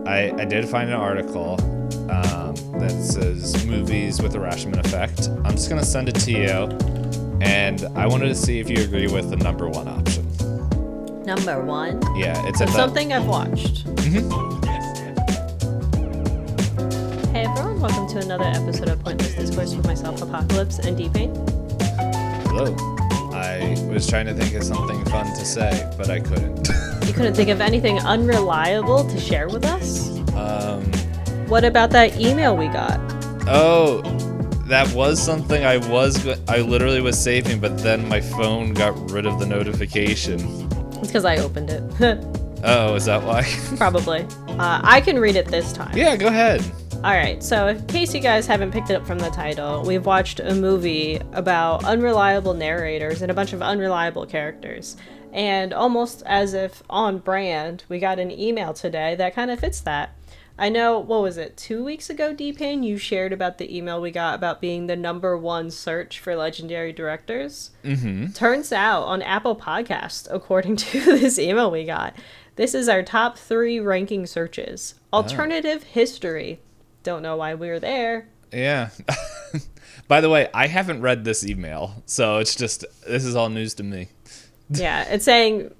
I did find an article that says movies with the Rashomon effect. I'm just going to send it to you, and I wanted to see if you agree with the number one option. Number one? Yeah, it's something I've watched. Hey everyone, welcome to another episode of Pointless Discourse with myself, Hoppocalypse, and Itisdpayne. Hello. I was trying to think of something fun to say, but I couldn't. You couldn't think of anything unreliable to share with us? What about that email we got? Oh, that was something I literally was saving, but then my phone got rid of the notification. It's because I opened it. Oh, is that why? Probably. I can read it this time. Yeah, go ahead. Alright, so in case you guys haven't picked it up from the title, we've watched a movie about unreliable narrators and a bunch of unreliable characters. And almost as if on brand, we got an email today that kind of fits that. I know, what was it, 2 weeks ago, Itisdpayne, you shared about the email we got about being the number one search for legendary directors. Mm-hmm. Turns out, on Apple Podcasts, according to this email we got, this is our top 3 ranking searches. Alternative history. Don't know why we're there. Yeah. By the way, I haven't read this email, so this is all news to me. Yeah, it's saying,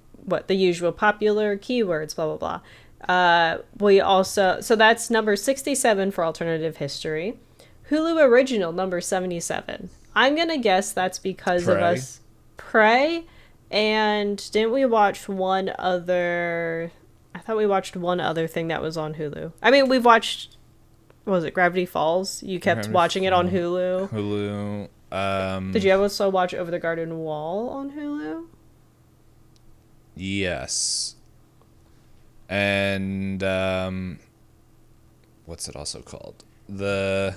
the usual popular keywords, blah, blah, blah. So that's number 67 for alternative history. Hulu original, number 77. I'm going to guess that's because of us. Prey. And didn't we watch one other... I thought we watched one other thing that was on Hulu. I mean, we've watched... What was it, Gravity Falls? You kept watching it on Hulu. Did you also watch Over the Garden Wall on Hulu? Yes. And what's it also called? I'm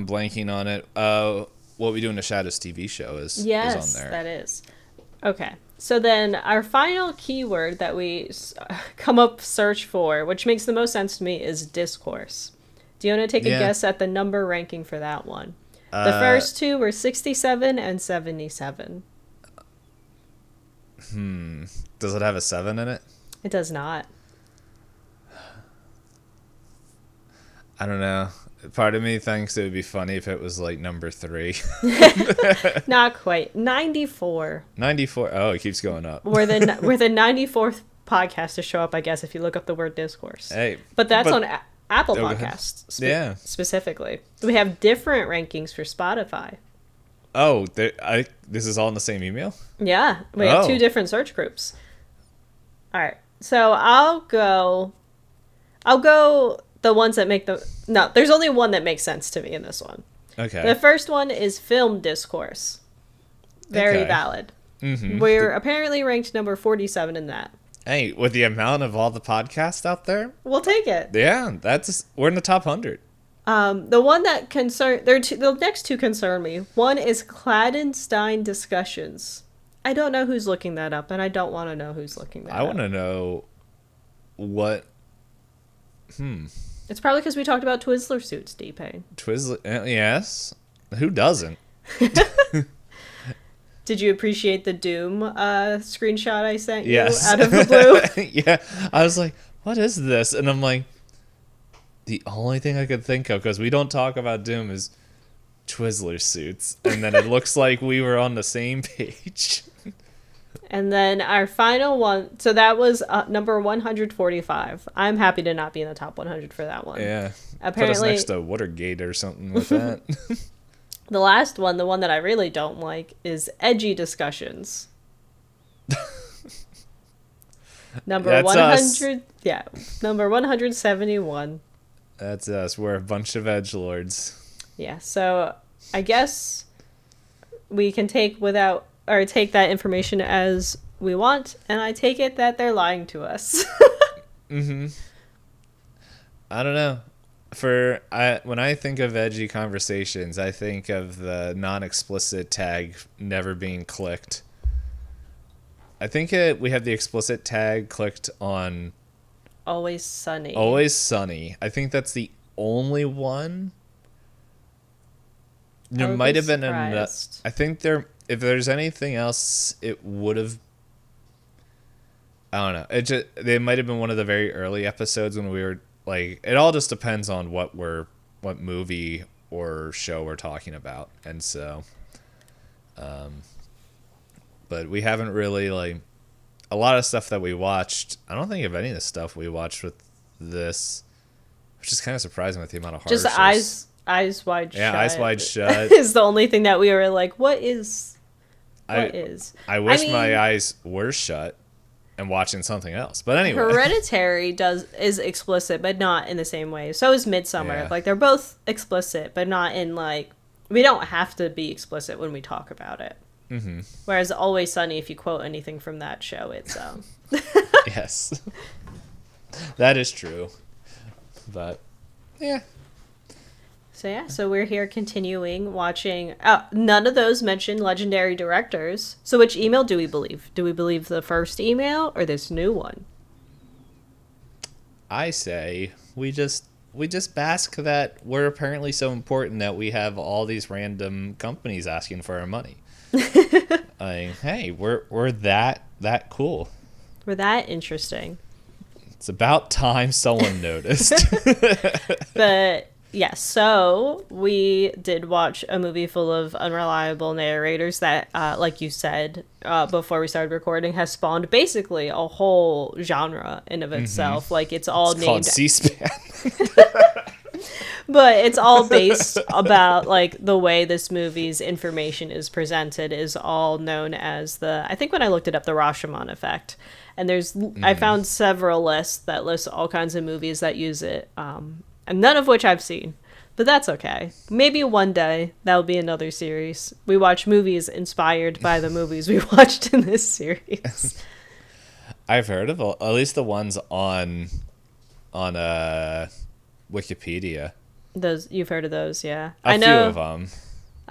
blanking on it. What We Do in the Shadows TV show is on there. Yes, that is. Okay. So then our final keyword that we search for, which makes the most sense to me, is discourse. Do you want to take a guess at the number ranking for that one? The first two were 67 and 77. Does it have a 7 in it? It does not. I don't know. Part of me thinks it would be funny if it was like number 3. Not quite. 94. 94. Oh, it keeps going up. We're the 94th podcast to show up, I guess, if you look up the word discourse. Hey, but that's on Apple Podcasts specifically. We have different rankings for Spotify. Oh, this is all in the same email? Yeah, we have 2 different search groups. All right, so I'll go the ones that make no, there's only one that makes sense to me in this one. Okay. The first one is film discourse. Very valid. Mm-hmm. We're apparently ranked number 47 in that. Hey, with the amount of all the podcasts out there, we'll take it. Yeah, we're in the top 100. The one that the next 2 concern me. One is Clandestine Discussions. I don't know who's looking that up, and I don't want to know who's looking that up. I want to know what... It's probably because we talked about Twizzler suits, Itisdpayne. Twizzler, yes. Who doesn't? Did you appreciate the Doom screenshot I sent you out of the blue? Yeah, I was like, what is this? And I'm like, the only thing I could think of, because we don't talk about Doom, is Twizzler suits. And then it looks like we were on the same page. And then our final one, so that was number 145. I'm happy to not be in the top 100 for that one. Yeah. Apparently, put us next to Watergate or something with that. The last one, the one that I really don't like, is Edgy Discussions. Number 100. Us. Yeah, number 171. That's us. We're a bunch of edgelords. Yeah, so I guess we can take that information as we want, and I take it that they're lying to us. Mm-hmm. I don't know. When I think of edgy conversations, I think of the non-explicit tag never being clicked. I think we have the explicit tag clicked on Always Sunny. Always Sunny. I think that's the only one. There might have been another. I think if there's anything else, it would have I don't know. They might have been one of the very early episodes when we were like, it all just depends on what movie or show we're talking about, and so, but we haven't really like a lot of stuff that we watched. I don't think of any of the stuff we watched with this, which is kind of surprising with the amount of horror Just shows. Eyes Wide Shut. Yeah, Eyes Wide Shut is the only thing that we were like, what is? I wish my eyes were shut and watching something else. But anyway, Hereditary is explicit, but not in the same way. So is Midsummer. Yeah. Like they're both explicit, but not in like we don't have to be explicit when we talk about it. Mm-hmm. Whereas Always Sunny, if you quote anything from that show, it's yes, that is true. But yeah. So we're here continuing watching. None of those mention legendary directors. So which email do we believe? Do we believe the first email or this new one? I say we just bask that we're apparently so important that we have all these random companies asking for our money. Like, hey, we're that cool. We're that interesting. It's about time someone noticed. But yes, so we did watch a movie full of unreliable narrators that, like you said before we started recording, has spawned basically a whole genre in of itself. Mm-hmm. Like it's named called C-SPAN. But it's all based about like the way this movie's information is presented is all known as I think when I looked it up, the Rashomon effect. And I found several lists that list all kinds of movies that use it. And none of which I've seen, but that's okay. Maybe one day that'll be another series. We watch movies inspired by the movies we watched in this series. I've heard of at least the ones on Wikipedia. Those you've heard of those, yeah. I know. Few of them.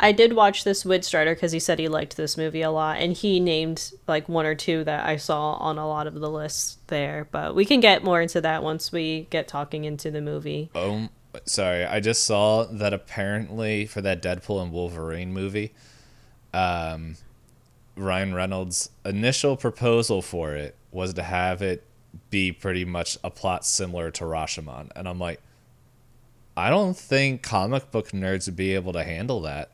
I did watch this Widstrider because he said he liked this movie a lot, and he named like one or two that I saw on a lot of the lists there. But we can get more into that once we get talking into the movie. Oh, sorry. I just saw that apparently for that Deadpool and Wolverine movie, Ryan Reynolds' initial proposal for it was to have it be pretty much a plot similar to Rashomon. And I'm like, I don't think comic book nerds would be able to handle that.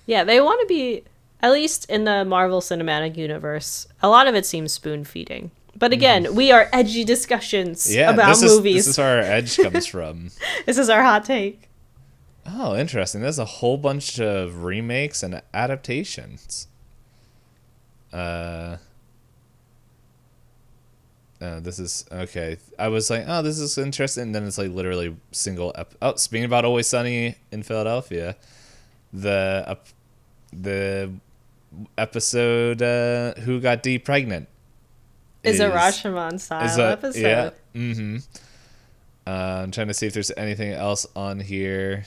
Yeah, they want to be, at least in the Marvel Cinematic Universe, a lot of it seems spoon-feeding. But again, we are edgy discussions about movies. This is where our edge comes from. This is our hot take. Oh, interesting. There's a whole bunch of remakes and adaptations. This is okay. I was like, oh, this is interesting. And then it's like literally single. Speaking about Always Sunny in Philadelphia, the episode "Who Got Dee Pregnant" is a Rashomon style episode. Yeah. Mm-hmm. I'm trying to see if there's anything else on here.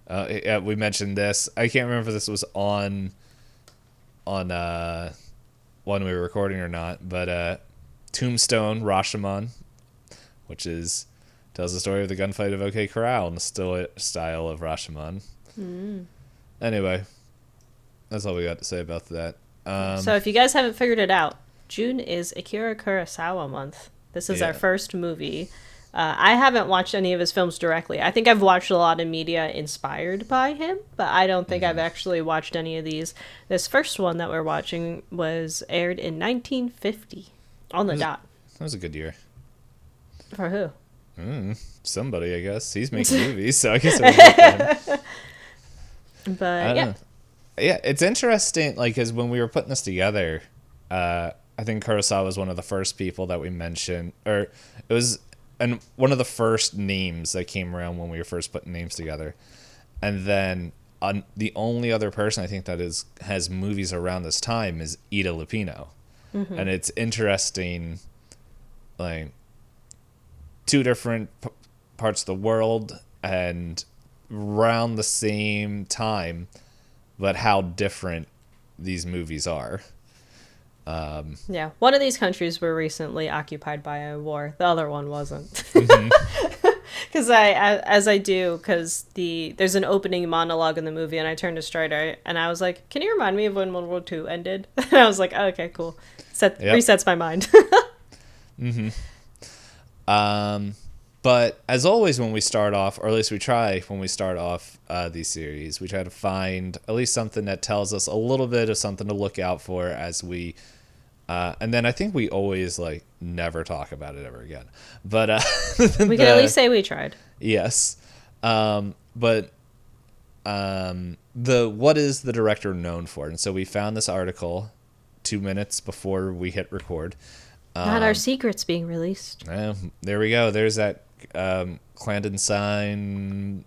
Yeah, we mentioned this. I can't remember if this was on when we were recording or not, but Tombstone Rashomon, which tells the story of the gunfight of OK Corral in the style of Rashomon. Mm. Anyway, that's all we got to say about that. So if you guys haven't figured it out, June is Akira Kurosawa month. This is our first movie. I haven't watched any of his films directly. I think I've watched a lot of media inspired by him, but I don't think I've actually watched any of these. This first one that we're watching was aired in 1950 on the dot. That was a good year. For who? Somebody, I guess. He's making movies, so I guess it was good. But yeah. Yeah, it's interesting, like, because when we were putting this together, I think Kurosawa was one of the first people that we mentioned, or it was one of the first names that came around when we were first putting names together. And then the only other person I think that has movies around this time is Ida Lupino. Mm-hmm. And it's interesting, like, two different parts of the world and around the same time, but how different these movies are. Yeah, one of these countries were recently occupied by a war. The other one wasn't. Because because there's an opening monologue in the movie, and I turned to Strider and I was like, "Can you remind me of when World War II ended?" And I was like, oh, "Okay, cool." Resets my mind. But as always, when we start off, or at least we try when we start off these series, we try to find at least something that tells us a little bit of something to look out for as we. And then I think we always like never talk about it ever again. But we can at least say we tried. Yes. But what is the director known for? And so we found this article 2 minutes before we hit record. Not our secrets being released. There we go. There's that clandestine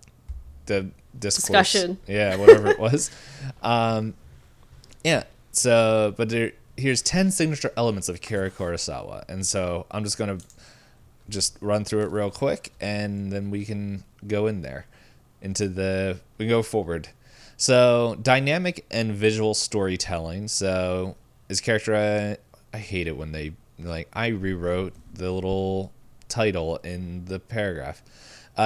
the discourse discussion. Yeah, whatever it was. Yeah. So, but here's 10 signature elements of Akira Kurosawa, and so I'm just gonna run through it real quick, and then we can go in there we go forward. So, dynamic and visual storytelling. So, his character, I hate it when they I rewrote the little title in the paragraph.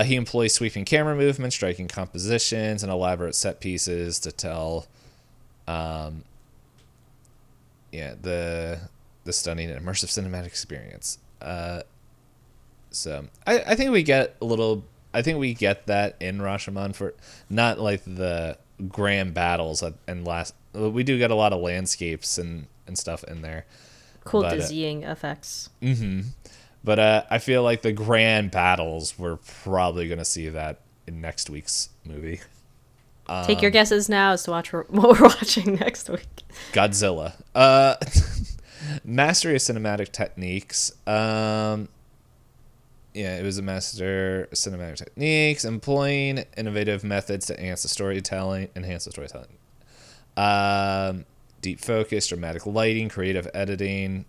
He employs sweeping camera movements, striking compositions, and elaborate set pieces to tell, the stunning and immersive cinematic experience. So I think we get that in Rashomon, for not like the grand battles we do get a lot of landscapes and stuff in there. Cool dizzying effects. But I feel like the grand battles, we're probably going to see that in next week's movie. Take your guesses now as to what we're watching next week. Godzilla. Mastery of cinematic techniques. It was a master of cinematic techniques, employing innovative methods to enhance the storytelling. Deep focus, dramatic lighting, creative editing,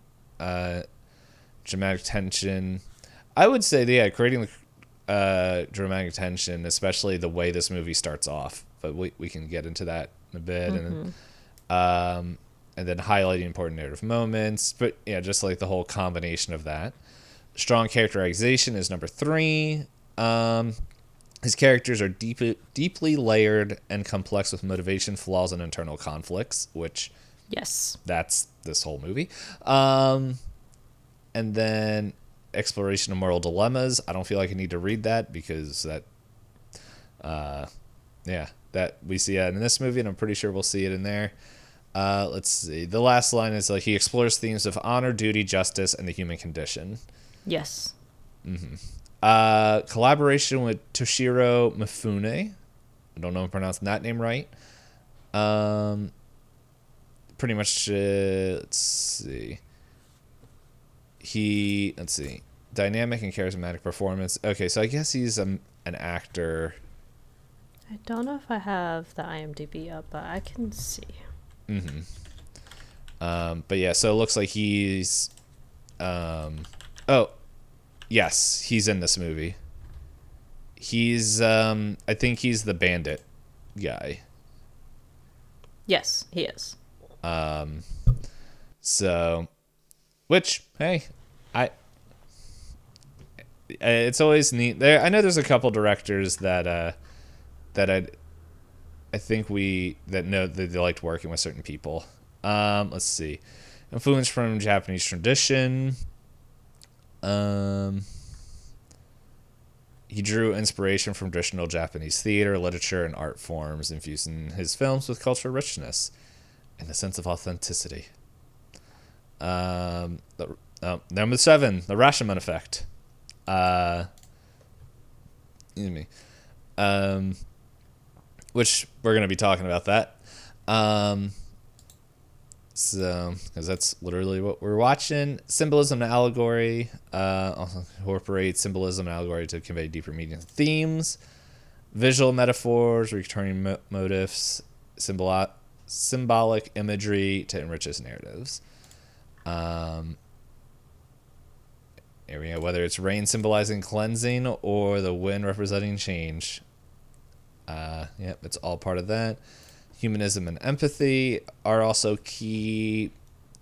dramatic tension. I would say, creating dramatic tension, especially the way this movie starts off. But we can get into that in a bit. And then highlighting important narrative moments. But yeah, just like the whole combination of that. Strong characterization is number 3. His characters are deeply layered and complex with motivation, flaws, and internal conflicts, which... Yes. That's this whole movie. And then exploration of moral dilemmas. I don't feel like I need to read that because that we see it in this movie, and I'm pretty sure we'll see it in there. Let's see. The last line is he explores themes of honor, duty, justice, and the human condition. Yes. Collaboration with Toshiro Mifune. I don't know if I'm pronouncing that name right. Pretty much, let's see. Dynamic and charismatic performance. Okay, so I guess he's an actor. I don't know if I have the IMDb up, but I can see. But yeah, so it looks like he's... yes, he's in this movie. He's, I think he's the bandit guy. Yes, he is. So, which, hey, it's always neat. I know there's a couple directors that I think that know that they liked working with certain people. Let's see. Influence from Japanese tradition. He drew inspiration from traditional Japanese theater, literature, and art forms, infusing his films with cultural richness and a sense of authenticity. Number 7, the Rashomon effect. Excuse me. Which we're going to be talking about that. So, because that's literally what we're watching. Symbolism and allegory. Also incorporate symbolism and allegory to convey deeper meaning and themes. Visual metaphors, returning motifs, symbolic imagery to enrich his narratives. Here we go. Whether it's rain symbolizing cleansing or the wind representing change. It's all part of that. Humanism and empathy are also key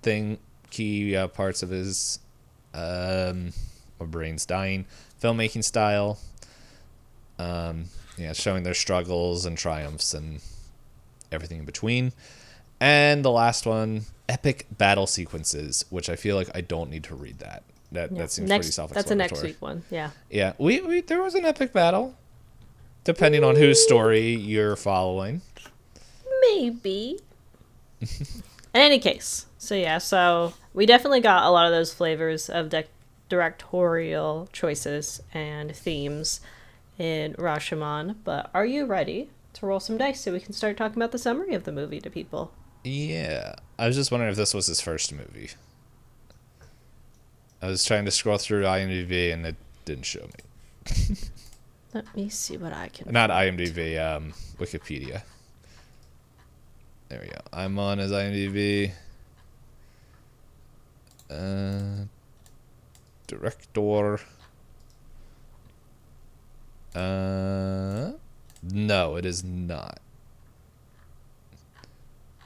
parts of his My brain's dying filmmaking style. Showing their struggles and triumphs and everything in between. And the last one, epic battle sequences, which I feel like I don't need to read that. That seems pretty self-explanatory. That's a next week one. Yeah. Yeah, we there was an epic battle, depending on whose story you're following. Maybe. In any case, so we definitely got a lot of those flavors of directorial choices and themes in Rashomon. But are you ready to roll some dice so we can start talking about the summary of the movie to people? Yeah, I was just wondering if this was his first movie. I was trying to scroll through IMDb and it didn't show me. Let me see what I can. Not IMDb, Wikipedia. There we go. I'm on his IMDb. Director. No, it is not.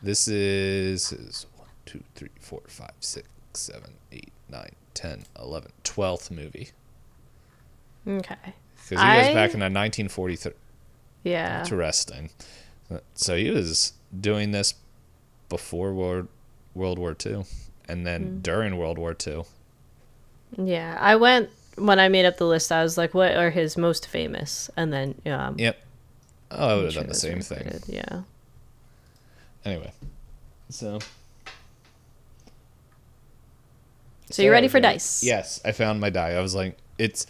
This is 1, 2, 3, 4, 5, 6, 7, 8, 9, 10, 11, 12th movie. Okay. Because he goes back in 1943. Yeah. Interesting. So he was doing this before World War II and then during World War II. Yeah. When I made up the list, I was like, what are his most famous? And then, Yep. Oh, I would have done the same thing. Yeah. Anyway. So you're ready for dice? Yes, I found my die. I was like, it's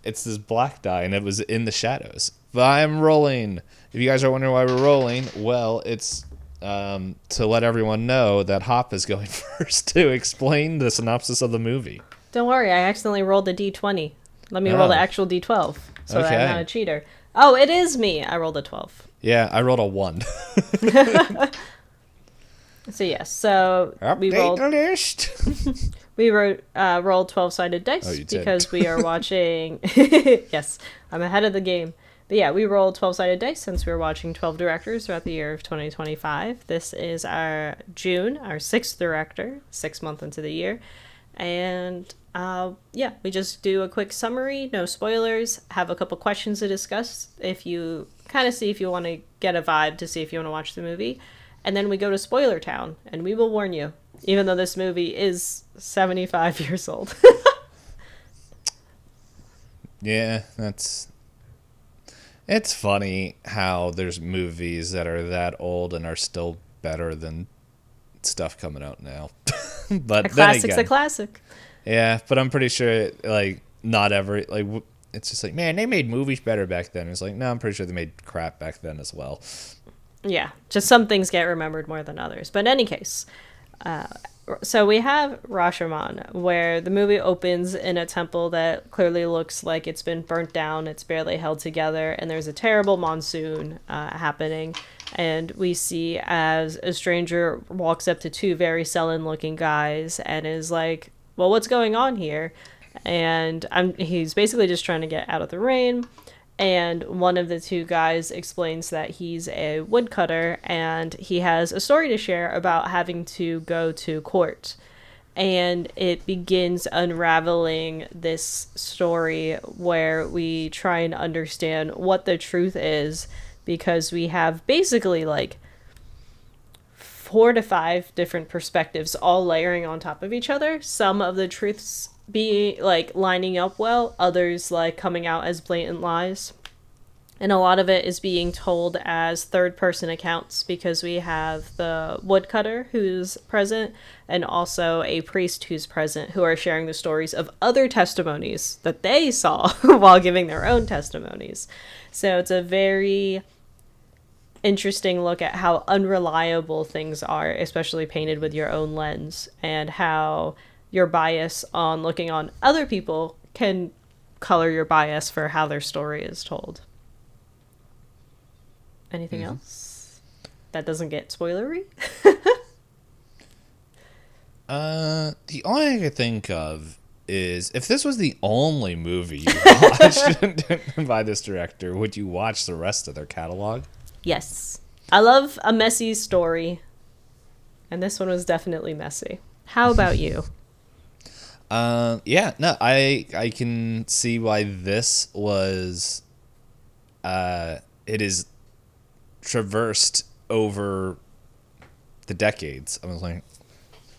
this black die, and it was in the shadows. But I'm rolling. If you guys are wondering why we're rolling, well, it's to let everyone know that Hop is going first to explain the synopsis of the movie. Don't worry, I accidentally rolled a d20. Let me roll the actual d12, so that I'm not a cheater. Oh, it is me. I rolled a 12. Yeah, I rolled a 1. So yes, so we rolled the list. We rolled 12-sided dice because we are watching. Yes, I'm ahead of the game. But yeah, we rolled 12-sided dice since we were watching 12 directors throughout the year of 2025. This is our June, our 6th director, 6th month into the year. And we just do a quick summary, no spoilers, have a couple questions to discuss if you kind of see if you want to get a vibe to see if you want to watch the movie. And then we go to Spoiler Town, and we will warn you, even though this movie is 75 years old. Yeah, it's funny how there's movies that are that old and are still better than stuff coming out now. But a classic's a classic. Yeah, but I'm pretty sure not every it's just like, man, they made movies better back then. It's like, no, I'm pretty sure they made crap back then as well. Yeah, just some things get remembered more than others. But in any case, so we have Rashomon, where the movie opens in a temple that clearly looks like it's been burnt down. It's barely held together, and there's a terrible monsoon happening. And we see as a stranger walks up to two very sullen-looking guys and is like, well, what's going on here? And he's basically just trying to get out of the rain. And one of the two guys explains that he's a woodcutter and he has a story to share about having to go to court. And it begins unraveling this story where we try and understand what the truth is, because we have basically 4 to 5 different perspectives all layering on top of each other. Some of the truths be lining up well, others coming out as blatant lies. And a lot of it is being told as third-person accounts, because we have the woodcutter who's present and also a priest who's present, who are sharing the stories of other testimonies that they saw while giving their own testimonies. So it's a very interesting look at how unreliable things are, especially painted with your own lens, and how your bias on looking on other people can color your bias for how their story is told. Anything else that doesn't get spoilery? The only thing I could think of is, if this was the only movie you watched by this director, would you watch the rest of their catalog? Yes. I love a messy story, and this one was definitely messy. How about you? Yeah, no, I can see why this was, it is traversed over the decades. I was like,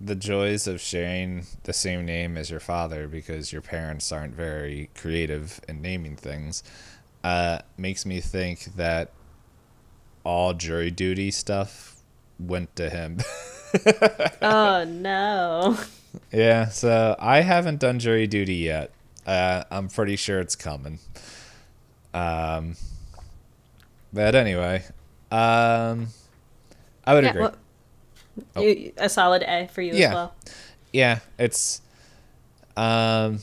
the joys of sharing the same name as your father because your parents aren't very creative in naming things makes me think that all jury duty stuff went to him. Oh no. Yeah, so I haven't done jury duty yet. I'm pretty sure it's coming. Um, but anyway, um, I would Yeah, agree. well, Oh, a solid A for you as yeah, well. yeah. It's um,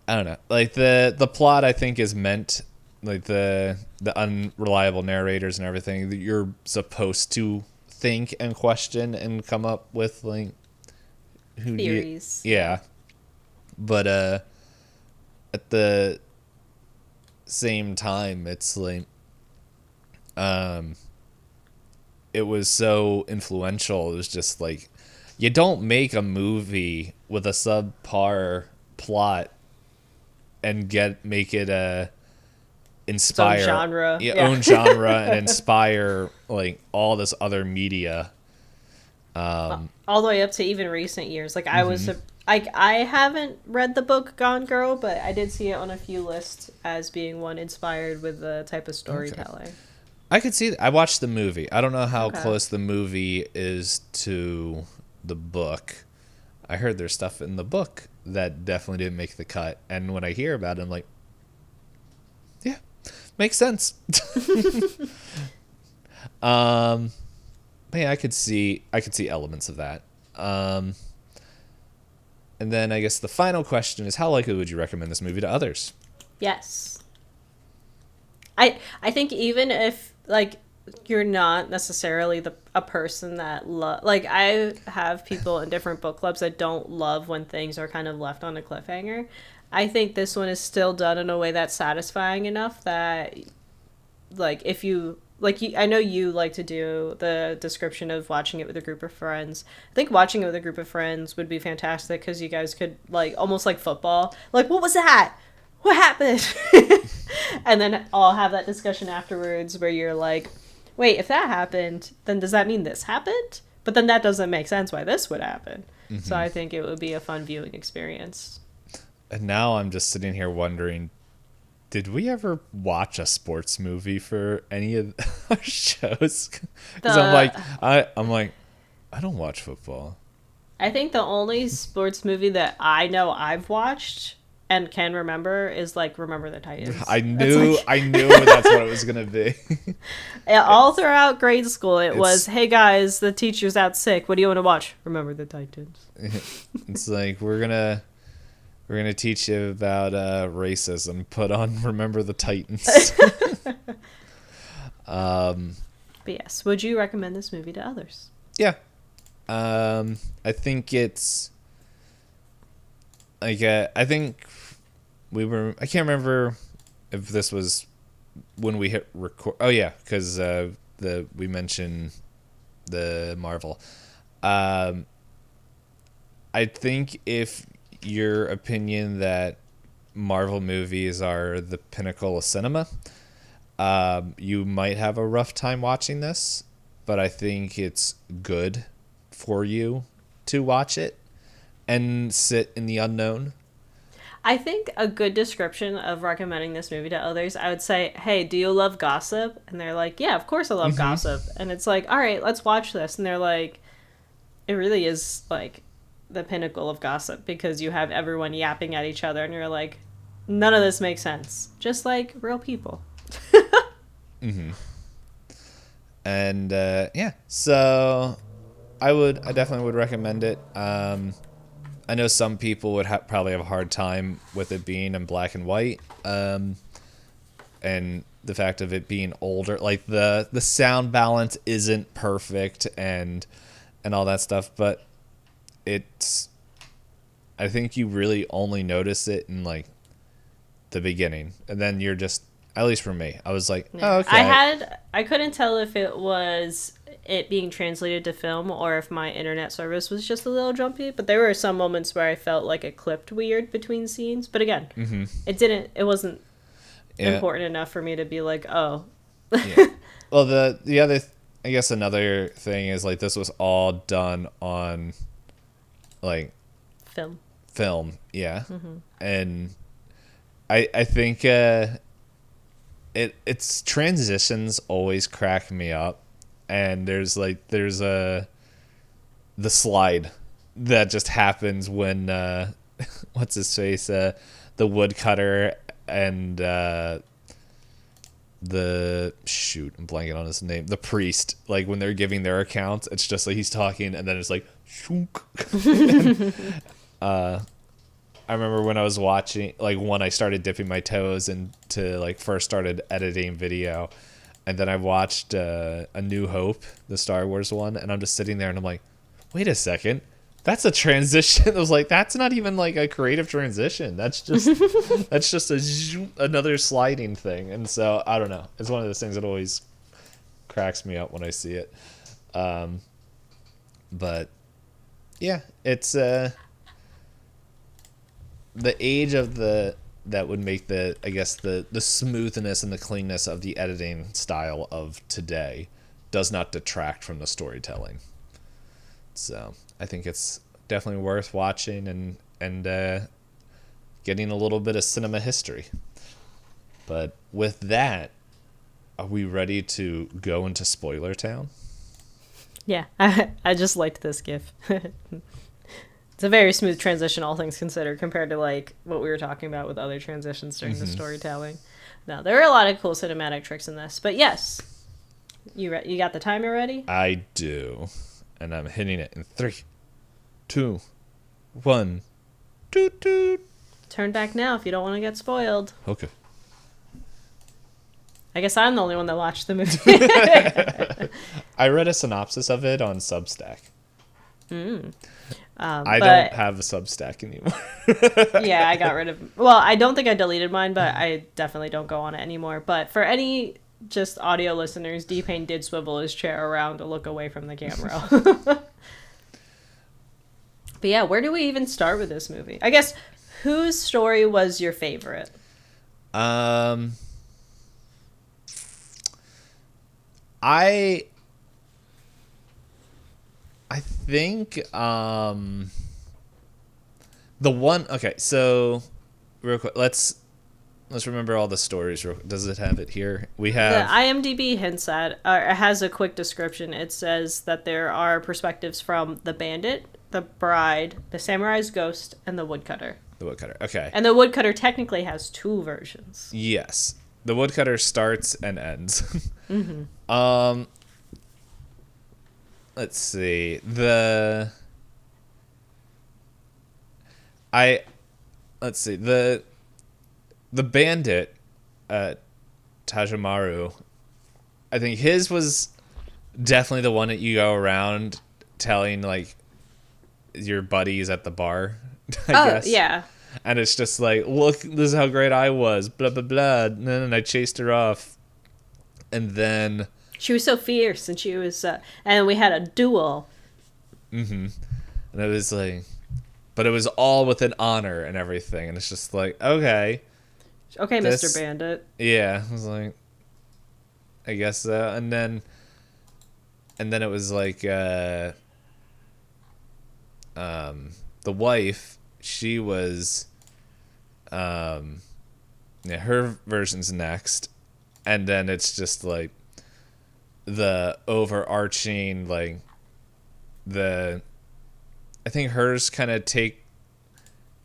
I don't know. Like the plot, I think is meant like the unreliable narrators and everything that you're supposed to think and question and come up with like who do you Theories. Yeah. yeah. But at the same time, it's like um, it was so influential. It was just like you don't make a movie with a subpar plot and make it a Its own inspire genre. your Yeah. own genre and inspire like all this other media. All the way up to even recent years. Like Hmm. I haven't read the book Gone Girl, but I did see it on a few lists as being one inspired with the type of Okay, storytelling. I could see that. I watched the movie. I don't know how Okay. close the movie is to the book. I heard there's stuff in the book that definitely didn't make the cut, and when I hear about it, I'm like, yeah, makes sense. um, but yeah, I could see elements of that. Um, and then I guess the final question is, how likely would you recommend this movie to others? Yes. I think even if like you're not necessarily a person that like I have people in different book clubs that don't love when things are kind of left on a cliffhanger. I think this one is still done in a way that's satisfying enough that like if you like you, I know you like to do the description of watching it with a group of friends. I think watching it with a group of friends would be fantastic because you guys could like almost like football. Like, what was that? What happened? And then all have that discussion afterwards where you're like, wait, if that happened, then does that mean this happened? But then that doesn't make sense why this would happen. So Hmm. I think it would be a fun viewing experience. And now I'm just sitting here wondering, did we ever watch a sports movie for any of our shows? Because The I'm like, I don't watch football. I think the only sports movie that I know I've watched and can remember is like Remember the Titans. I That's knew like I knew that's what it was gonna be. all It's throughout grade school it was, it's "Hey guys, the teacher's out sick. What do you want to watch? Remember the Titans." it's like we're gonna teach you about racism. Put on Remember the Titans. um, But yes, would you recommend this movie to others? yeah. I think it's like I think we were. I can't remember if this was when we hit record. Oh yeah, because the we mentioned the Marvel. Um, I think if your opinion that Marvel movies are the pinnacle of cinema, you might have a rough time watching this, but I think it's good for you to watch it and sit in the unknown. I think a good description of recommending this movie to others, I would say, "Hey, do you love gossip?" And they're like, "Yeah, of course I love Hmm. gossip." And it's like, "All right, let's watch this." And they're like, it really is like the pinnacle of gossip because you have everyone yapping at each other and you're like, none of this makes sense. Just like real people. Hmm. And yeah, so I definitely would recommend it. I know some people would probably have a hard time with it being in black and white, and the fact of it being older, like the sound balance isn't perfect and all that stuff. But it's I think you really only notice it in like the beginning, and then you're just at least for me, I was like, oh Yeah. okay. I couldn't tell if it was it being translated to film or if my internet service was just a little jumpy, but there were some moments where I felt like it clipped weird between scenes. But again, Hmm. it wasn't Yeah, important enough for me to be like, "Oh, yeah. Well, the other I guess another thing is like this was all done on like Film. film, yeah. And I think its transitions always crack me up, and there's the slide that just happens when what's his face, the woodcutter and the shoot, I'm blanking on his name, the priest, like when they're giving their accounts, it's just like he's talking and then it's like shunk. I remember when I was watching, like when I started dipping my toes into like first started editing video, and then I watched A New Hope, the Star Wars one, and I'm just sitting there and I'm like, wait a second, that's a transition. I was like, that's not even like a creative transition. That's just another sliding thing. And so I don't know. It's one of those things that always cracks me up when I see it. But yeah, it's the age of that would make I guess the smoothness and the cleanness of the editing style of today does not detract from the storytelling. So I think it's definitely worth watching and getting a little bit of cinema history. But with that, are we ready to go into Spoiler Town? Yeah, I just liked this GIF. It's a very smooth transition, all things considered, compared to like what we were talking about with other transitions during the storytelling. No, there are a lot of cool cinematic tricks in this. But yes, you got the timer ready? I do. And I'm hitting it in 3, 2, 1. Toot toot. Turn back now if you don't want to get spoiled. Okay. I guess I'm the only one that watched the movie. I read a synopsis of it on Substack. I but, don't have a Substack anymore. Yeah, I got rid of... Well, I don't think I deleted mine, but I definitely don't go on it anymore. But for any just audio listeners, D-Payne did swivel his chair around to look away from the camera. But yeah, where do we even start with this movie? I guess, whose story was your favorite? I think the one, okay, so real quick, let's remember all the stories. Does it have it here? We have the IMDb hints at, it has a quick description. It says that there are perspectives from the bandit, the bride, the samurai's ghost, and the woodcutter. the woodcutter. Okay. And the woodcutter technically has 2 versions. Yes. The woodcutter starts and ends. Let's see. Let's see. The bandit, Tajamaru, I think his was definitely the one that you go around telling like your buddies at the bar, I guess. Yeah. And it's just like, look, this is how great I was, blah, blah, blah. And then I chased her off. And then... She was so fierce, and she was... and we had a duel. And it was like... But it was all with an honor and everything. And it's just like, okay. Okay, Mr. Bandit. Yeah. I was like... I guess so. And then it was like... the wife... She was, yeah, her version's next, and then it's just like the overarching, like I think hers kind of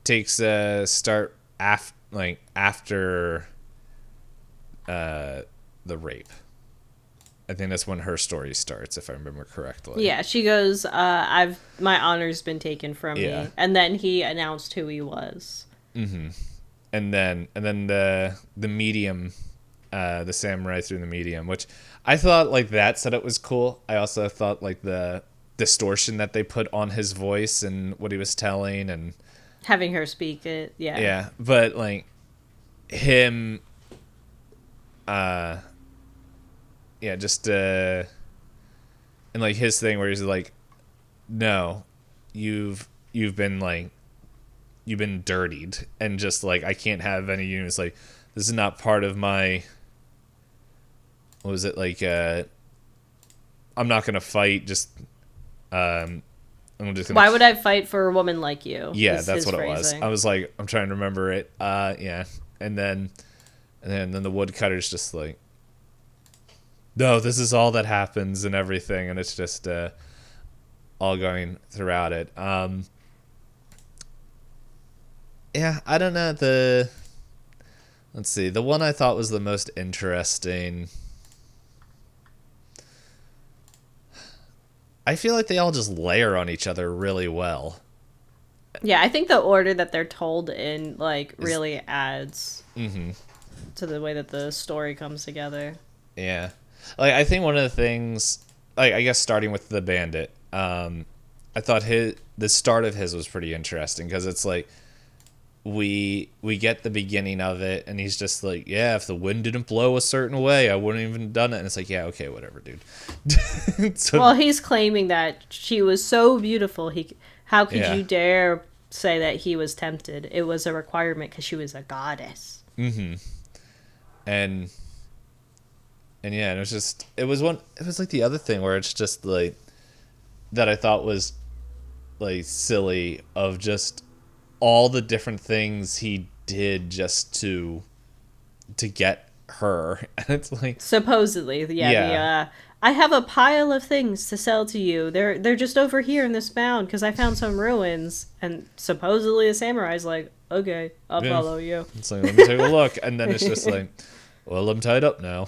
takes a start after the rape. I think that's when her story starts, if I remember correctly. Yeah, she goes, my honor's been taken from me. And then he announced who he was. And then the medium, the samurai through the medium, which I thought like that setup was cool. I also thought like the distortion that they put on his voice and what he was telling and having her speak it. Yeah. Yeah. But like him, yeah, just and like his thing where he's like, no, you've been dirtied, and just like I can't have any units. Like this is not part of my. What was it like? I'm not gonna fight. Just like I'm just gonna. Why would I fight for a woman like you? Yeah, that's his what phrasing. it was. I was like, I'm trying to remember it. Yeah, and then the woodcutter's just like, no, this is all that happens and everything, and it's just all going throughout it. Yeah, I don't know. Let's see, the one I thought was the most interesting. I feel like they all just layer on each other really well. Yeah, I think the order that they're told in like really adds to the way that the story comes together. Yeah, like I think one of the things, like I guess starting with the bandit, I thought the start of his was pretty interesting because it's like we get the beginning of it and he's just like, yeah, if the wind didn't blow a certain way I wouldn't even done it, and it's like, yeah, okay, whatever, dude. So, Well, he's claiming that she was so beautiful. How could yeah. you dare say that he was tempted? It was a requirement because she was a goddess. and yeah, it was like the other thing where it's just like that I thought was like silly of just all the different things he did just to get her. And it's like, Supposedly, yeah. yeah, I have a pile of things to sell to you. They're just over here in this mound because I found some ruins. And supposedly the samurai's like, okay, I'll yeah, follow you. it's like, let me take a look. And then it's just like, well, I'm tied up now.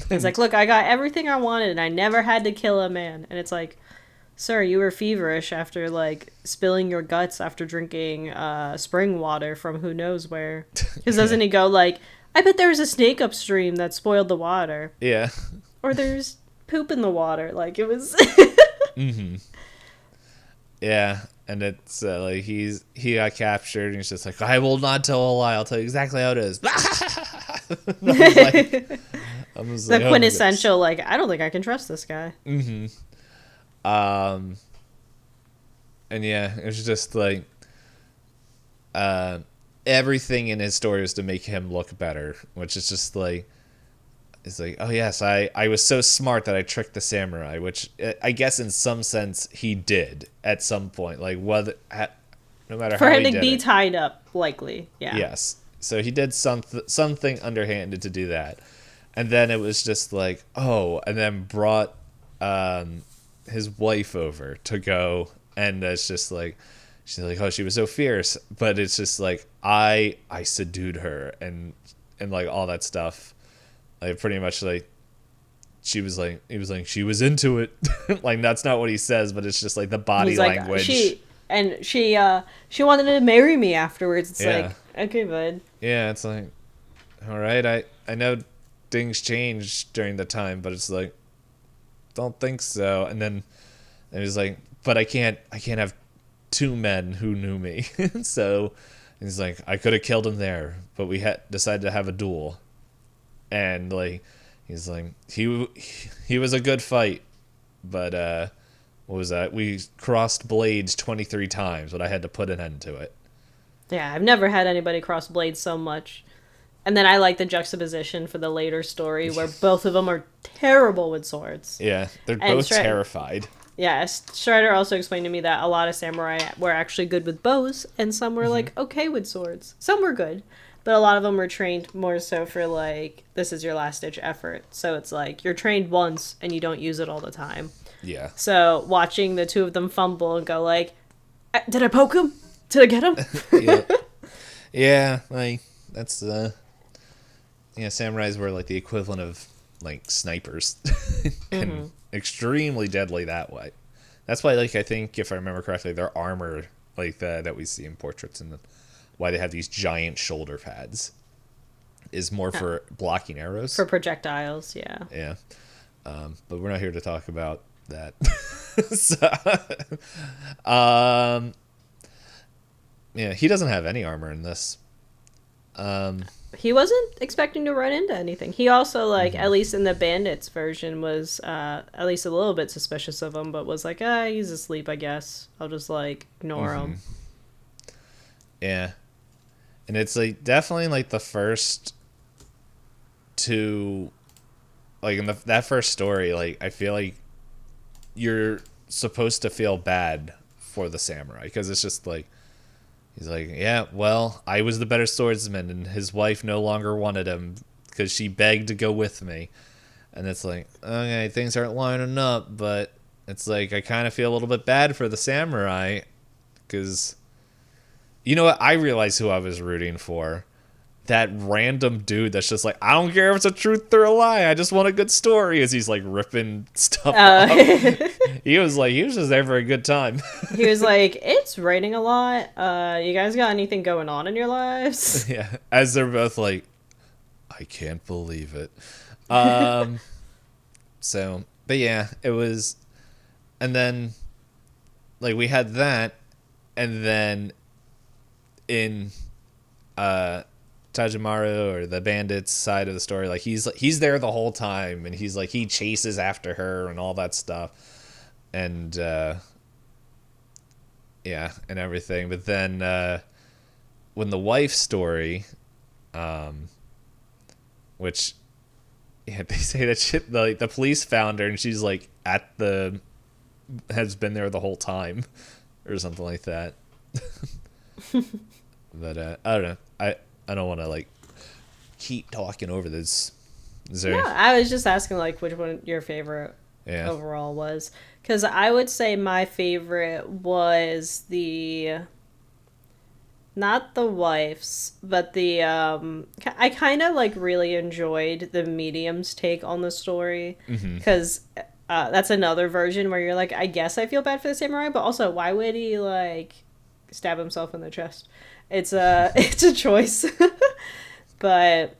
He's like, look, I got everything I wanted and I never had to kill a man. And it's like, sir, you were feverish after like spilling your guts after drinking spring water from who knows where. Because doesn't he go like, I bet there was a snake upstream that spoiled the water, Yeah. or there's poop in the water. Like it was. Yeah, and it's like he got captured and he's just like, I will not tell a lie. I'll tell you exactly how it is. I was The like, quintessential like, I don't think I can trust this guy. And yeah, it was just like everything in his story was to make him look better, which is just like, it's like, oh yes, I was so smart that I tricked the samurai, which I guess in some sense he did at some point, like whether no matter For how him he to did be it. tied up, likely, yeah. Yes, so he did something underhanded to do that, and then it was just like, oh, and then brought his wife over to go, and it's just like, she's like, oh, she was so fierce, but it's just like, I subdued her, and like all that stuff. Like pretty much like he was like, she was into it. Like that's not what he says, but it's just like the body He's like, language. she wanted to marry me afterwards. It's Yeah. like, okay, bud. Yeah, it's like, all right, I know things changed during the time, but it's like, don't think so. And then it was like, but I can't have two men who knew me. So he's like, I could have killed him there, but we had decided to have a duel. And like, he's like, he was a good fight, but what was that? We crossed blades 23 times, but I had to put an end to it. Yeah, I've never had anybody cross blades so much. And then I like the juxtaposition for the later story where both of them are terrible with swords. Yeah, they're And both terrified. Yeah, Strider also explained to me that a lot of samurai were actually good with bows, and some were like okay with swords. Some were good, but a lot of them were trained more so for like, this is your last ditch effort. So it's like you're trained once and you don't use it all the time. Yeah. So watching the two of them fumble and go like, did I poke him? Did I get him? Yeah. Yeah, like that's samurais were like the equivalent of like snipers and extremely deadly that way. That's why, like, I think if I remember correctly, their armor like that we see in portraits and why they have these giant shoulder pads is more for blocking arrows. For projectiles, yeah. Yeah. But we're not here to talk about that. Yeah, he doesn't have any armor in this. He wasn't expecting to run into anything. He also, like, at least in the Bandits version, was at least a little bit suspicious of him, but was like, he's asleep, I guess. I'll just, like, ignore him. Yeah. And it's, like, definitely, like, the first two, like, in that first story, like, I feel like you're supposed to feel bad for the samurai, because it's just like, he's like, yeah, well, I was the better swordsman, and his wife no longer wanted him because she begged to go with me. And it's like, okay, things aren't lining up, but it's like, I kind of feel a little bit bad for the samurai, because, you know what, I realized who I was rooting for. That random dude that's just like, I don't care if it's a truth or a lie, I just want a good story, as he's like ripping stuff up. He was just there for a good time. He was like, it's raining a lot. You guys got anything going on in your lives? Yeah, as they're both like, I can't believe it. So, but yeah, it was, and then, like, we had that, and then in Tajimaru, or the bandits side of the story, like, he's there the whole time, and he's like, he chases after her and all that stuff, and yeah, and everything. But then when the wife story, which, yeah, they say that shit, the police found her, and she's like has been there the whole time, or something like that. But I don't know. I don't want to like keep talking over this. No, I was just asking like which one your favorite overall was, because I would say my favorite was not the wife's, but the I kind of like really enjoyed the medium's take on the story, because that's another version where you're like, I guess I feel bad for the samurai, but also why would he like stab himself in the chest? It's a choice. But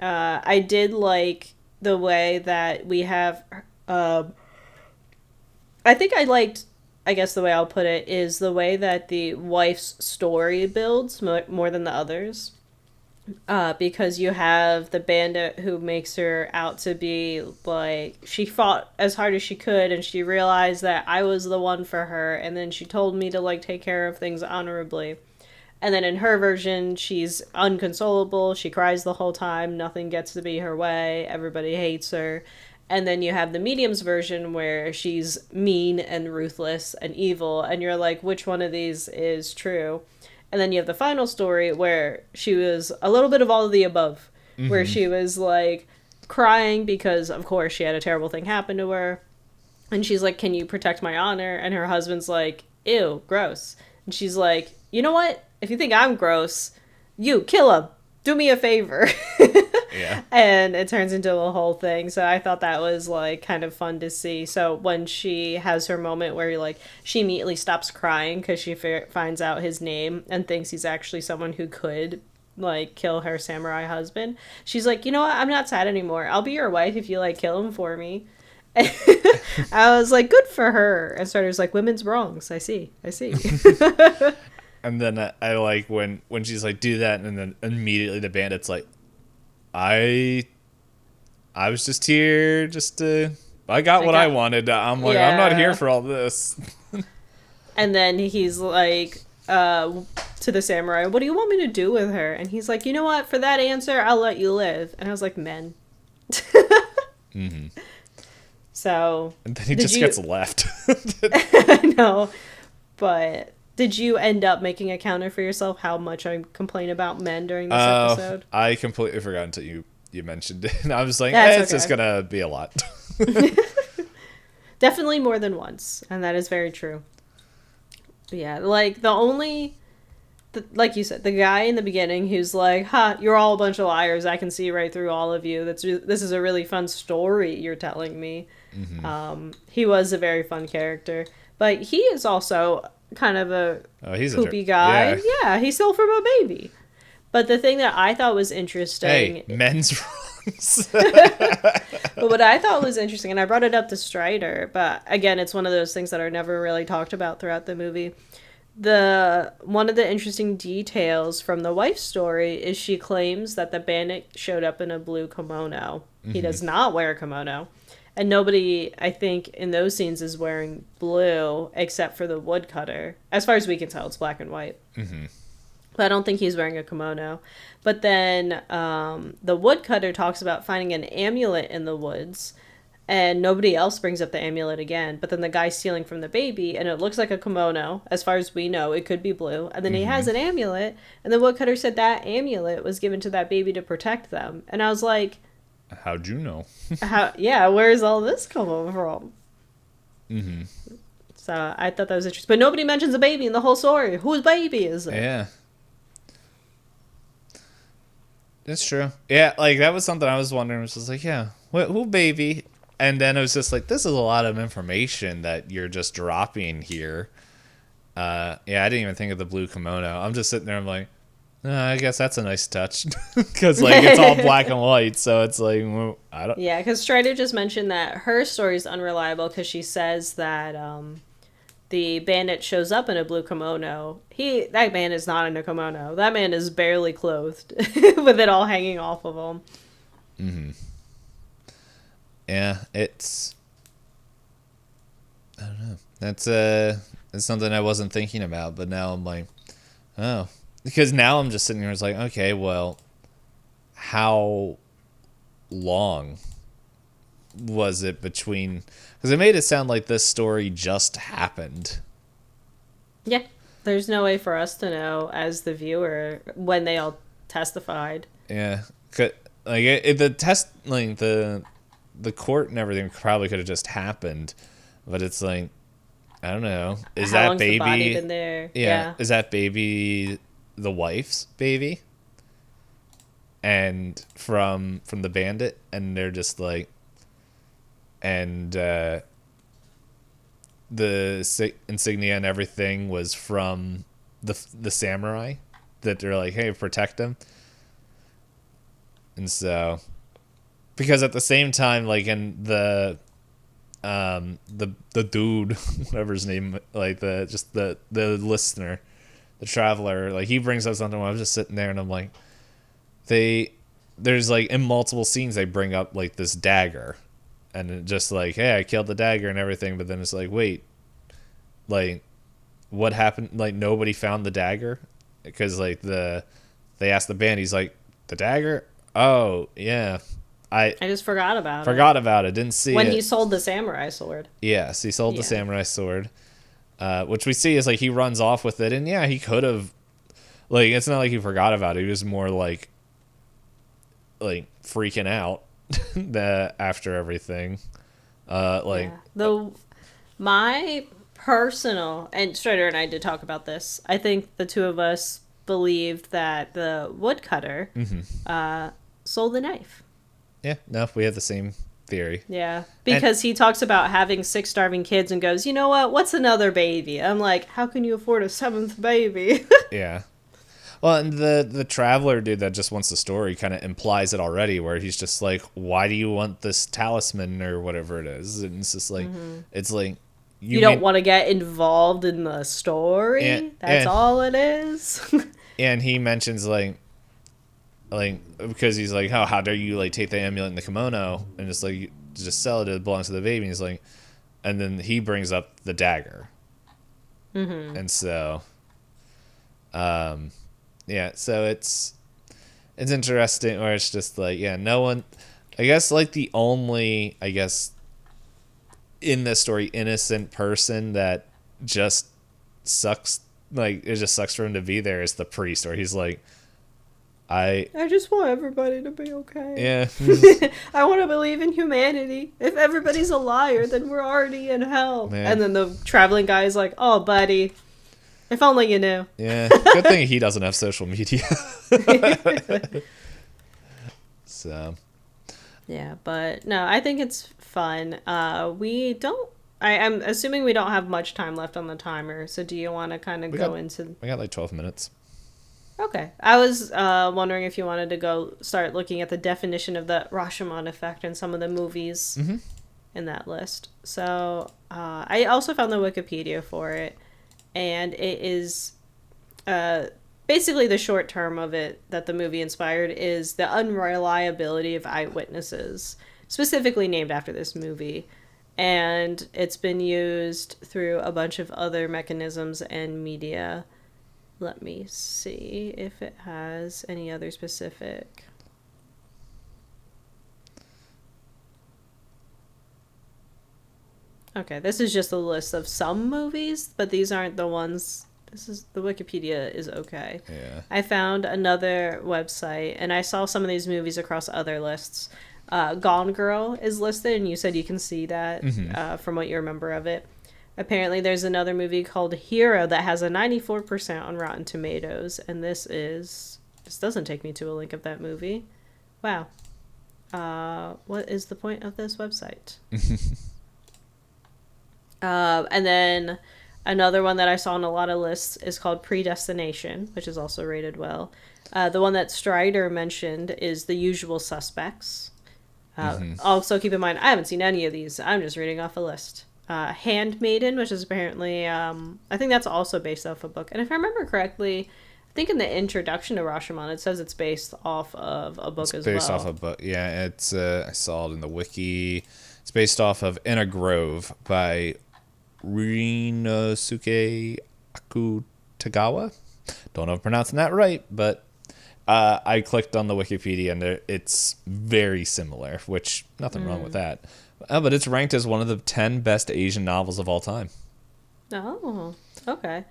I did like the way that we have I think I liked, I guess the way I'll put it is the way that the wife's story builds more than the others. Because you have the bandit who makes her out to be like, she fought as hard as she could, and she realized that I was the one for her, and then she told me to like take care of things honorably. And then in her version, she's unconsolable. She cries the whole time. Nothing gets to be her way. Everybody hates her. And then you have the medium's version where she's mean and ruthless and evil. And you're like, which one of these is true? And then you have the final story where she was a little bit of all of the above. Where she was like crying because, of course, she had a terrible thing happen to her. And she's like, can you protect my honor? And her husband's like, ew, gross. And she's like, you know what? If you think I'm gross, you kill him. Do me a favor. Yeah. And it turns into a whole thing. So I thought that was like kind of fun to see. So when she has her moment where like she immediately stops crying because she finds out his name and thinks he's actually someone who could like kill her samurai husband, she's like, you know what? I'm not sad anymore. I'll be your wife if you like kill him for me. I was like, good for her. And Starter's like, women's wrongs. I see. And then I like when she's like, do that, and then immediately the bandit's like, I was just here I got what I wanted. I'm like, yeah. I'm not here for all this. And then he's like, to the samurai, what do you want me to do with her? And he's like, you know what? For that answer, I'll let you live. And I was like, men. So. And then he just gets left. I know. But did you end up making a counter for yourself how much I complain about men during this episode? I completely forgot until you mentioned it. And I was like, it's just going to be a lot. Definitely more than once. And that is very true. But yeah, like like you said, the guy in the beginning who's like, you're all a bunch of liars. I can see right through all of you. This is a really fun story you're telling me. He was a very fun character. But he is also kind of a poopy guy. Yeah, he stole from a baby. But the thing that I thought was interesting... Hey, men's wrongs. But what I thought was interesting, and I brought it up to Strider, but again, it's one of those things that are never really talked about throughout the movie. One of the interesting details from the wife's story is she claims that the bandit showed up in a blue kimono. He does not wear a kimono. And nobody, I think, in those scenes is wearing blue except for the woodcutter. As far as we can tell, it's black and white. But I don't think he's wearing a kimono. But then the woodcutter talks about finding an amulet in the woods and nobody else brings up the amulet again. But then the guy's stealing from the baby, and it looks like a kimono. As far as we know, it could be blue. And then he has an amulet, and the woodcutter said that amulet was given to that baby to protect them. And I was like, How'd you know? "How? Yeah, where's all this coming from?" So I thought that was interesting. But nobody mentions a baby in the whole story. Whose baby is it? Yeah. It's true. Yeah, like that was something I was wondering. It was just like, yeah, who baby? And then it was just like, this is a lot of information that you're just dropping here. Yeah, I didn't even think of the blue kimono. I'm just sitting there. I'm like, I guess that's a nice touch because like it's all black and white. So it's like, well, I don't. Yeah, because Strider just mentioned that her story is unreliable because she says that the bandit shows up in a blue kimono. That man is not in a kimono. That man is barely clothed with it all hanging off of him. Mm-hmm. Yeah, it's. I don't know. It's something I wasn't thinking about, but now I'm like, oh, because now I'm just sitting here. It's like, okay, well, how long was it between? Because it made it sound like this story just happened. Yeah, there's no way for us to know as the viewer when they all testified. Yeah, the test, like the court and everything probably could have just happened, but it's like, I don't know. Is How that long's baby? the body been there? Yeah. Is that baby the wife's baby? And from the bandit, and they're just like, and the insignia and everything was from the samurai that they're like, hey, protect him. And so, because at the same time, like in the dude, whatever his name, like the listener, the traveler, like he brings up something. Where I'm just sitting there and I'm like, there's like in multiple scenes they bring up like this dagger, and it just like, hey, I killed the dagger and everything, but then it's like, wait, like what happened? Like nobody found the dagger because like they asked the band, he's like, the dagger? Oh yeah. I just forgot about it. Didn't see when it. he sold the samurai sword. Yes, he sold the samurai sword, which we see is like he runs off with it, and yeah, he could have, like, it's not like he forgot about it. He was more like freaking out after everything. My personal, and Strider and I did talk about this. I think the two of us believed that the woodcutter sold the knife. Yeah, no, we have the same theory. Yeah, because he talks about having 6 starving kids and goes, you know what? What's another baby? I'm like, how can you afford a 7th baby? Yeah. Well, and the traveler dude that just wants the story kind of implies it already, where he's just like, why do you want this talisman or whatever it is? And it's just like, it's like, you don't want to get involved in the story? That's all it is? And he mentions like, because he's like, how dare you like take the amulet and the kimono and just like just sell it belongs to the baby. And he's like, and then he brings up the dagger, and so yeah, so it's interesting where it's just like, yeah, no one, I guess like the only, I guess in this story, innocent person that just sucks, like it just sucks for him to be there is the priest, or he's like, I just want everybody to be okay. Yeah. I want to believe in humanity. If everybody's a liar, then we're already in hell. Man. And then the traveling guy is like, oh, buddy, if only you knew. Yeah. Good thing he doesn't have social media. So. Yeah, but no, I think it's fun. I'm assuming we don't have much time left on the timer. So do you want to kind of go into... We got like 12 minutes. Okay. I was wondering if you wanted to go start looking at the definition of the Rashomon effect in some of the movies in that list. So I also found the Wikipedia for it, and it is basically the short term of it that the movie inspired is the unreliability of eyewitnesses, specifically named after this movie. And it's been used through a bunch of other mechanisms and media. Let me see if it has any other specific. Okay, this is just a list of some movies, but these aren't the ones. This is the Wikipedia is okay. Yeah. I found another website, and I saw some of these movies across other lists. Gone Girl is listed, and you said you can see that from what you remember of it. Apparently, there's another movie called Hero that has a 94% on Rotten Tomatoes, and this doesn't take me to a link of that movie. Wow. What is the point of this website? And then another one that I saw on a lot of lists is called Predestination, which is also rated well. The one that Strider mentioned is The Usual Suspects. Also, keep in mind, I haven't seen any of these. I'm just reading off a list. Handmaiden, which is apparently, I think that's also based off a book. And if I remember correctly, I think in the introduction to Rashomon, it says it's based off of a book as well. Based off a book. Yeah, it's I saw it in the wiki. It's based off of In a Grove by Rinosuke Akutagawa. Don't know if I'm pronouncing that right, but I clicked on the Wikipedia and it's very similar, which nothing wrong with that. But it's ranked as one of the 10 best Asian novels of all time. Oh, okay.